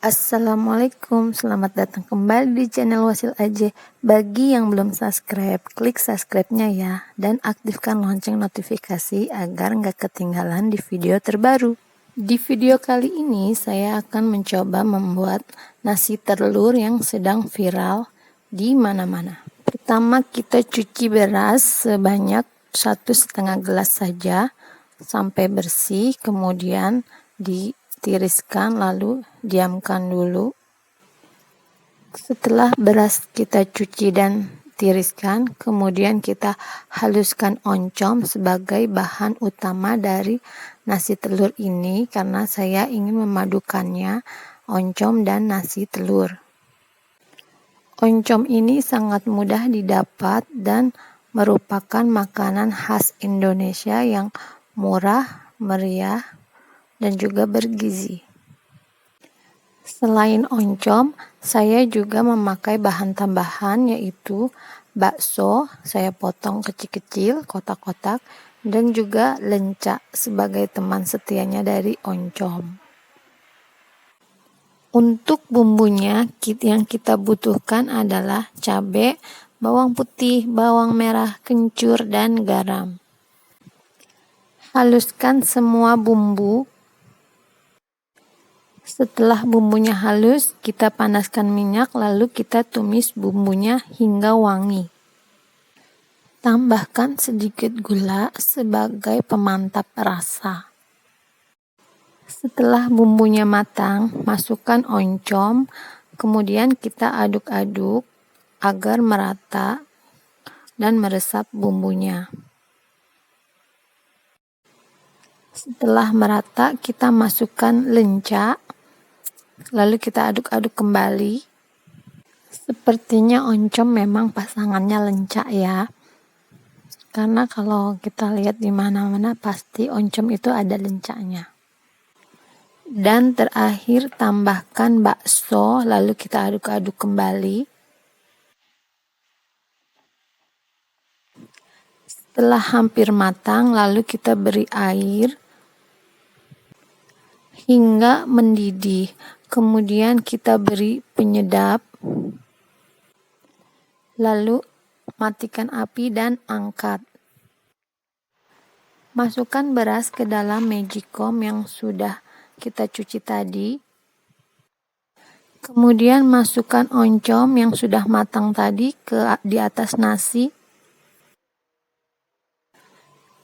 Assalamualaikum, selamat datang kembali di channel Wasil Aja. Bagi yang belum subscribe, klik subscribe-nya ya, dan aktifkan lonceng notifikasi agar nggak ketinggalan di video terbaru. Di video kali ini saya akan mencoba membuat nasi telur yang sedang viral di mana-mana. Pertama kita cuci beras sebanyak 1,5 gelas saja sampai bersih, kemudian ditiriskan lalu diamkan dulu. Setelah beras kita cuci dan tiriskan, kemudian kita haluskan oncom sebagai bahan utama dari nasi telur ini karena saya ingin memadukannya oncom dan nasi telur. Oncom ini sangat mudah didapat dan merupakan makanan khas Indonesia yang murah, meriah, dan juga bergizi. Selain oncom, saya juga memakai bahan tambahan yaitu bakso, saya potong kecil-kecil, kotak-kotak, dan juga lenca sebagai teman setianya dari oncom. Untuk bumbunya, yang kita butuhkan adalah cabai, bawang putih, bawang merah, kencur, dan garam. Haluskan semua bumbu. Setelah bumbunya halus, kita panaskan minyak lalu kita tumis bumbunya hingga wangi. Tambahkan sedikit gula sebagai pemantap rasa. Setelah bumbunya matang, masukkan oncom, kemudian kita aduk-aduk agar merata dan meresap bumbunya. Setelah merata, kita masukkan lenca, lalu kita aduk-aduk kembali. Sepertinya oncom memang pasangannya lenca ya. Karena kalau kita lihat di mana-mana pasti oncom itu ada lencanya. Dan terakhir tambahkan bakso, lalu kita aduk-aduk kembali. Setelah hampir matang, lalu kita beri air hingga mendidih. Kemudian kita beri penyedap. Lalu matikan api dan angkat. Masukkan beras ke dalam magicom yang sudah kita cuci tadi. Kemudian masukkan oncom yang sudah matang tadi di atas nasi.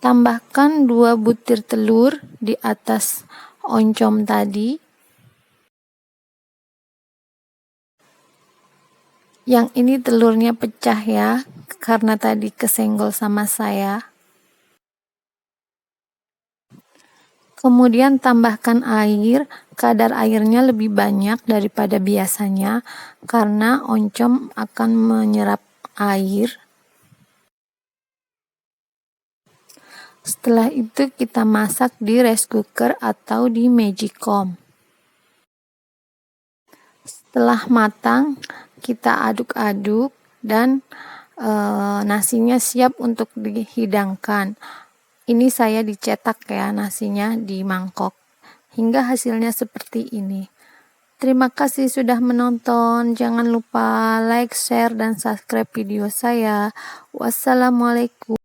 Tambahkan 2 butir telur di atas oncom tadi. Yang ini telurnya pecah ya, karena tadi kesenggol sama saya. Kemudian tambahkan air, kadar airnya lebih banyak daripada biasanya karena oncom akan menyerap air. Setelah itu kita masak di rice cooker atau di magicom. Setelah matang, kita aduk-aduk dan nasinya siap untuk dihidangkan. Ini saya dicetak ya nasinya di mangkok hingga hasilnya seperti ini. Terima kasih sudah menonton. Jangan lupa like, share, dan subscribe video saya. Wassalamualaikum.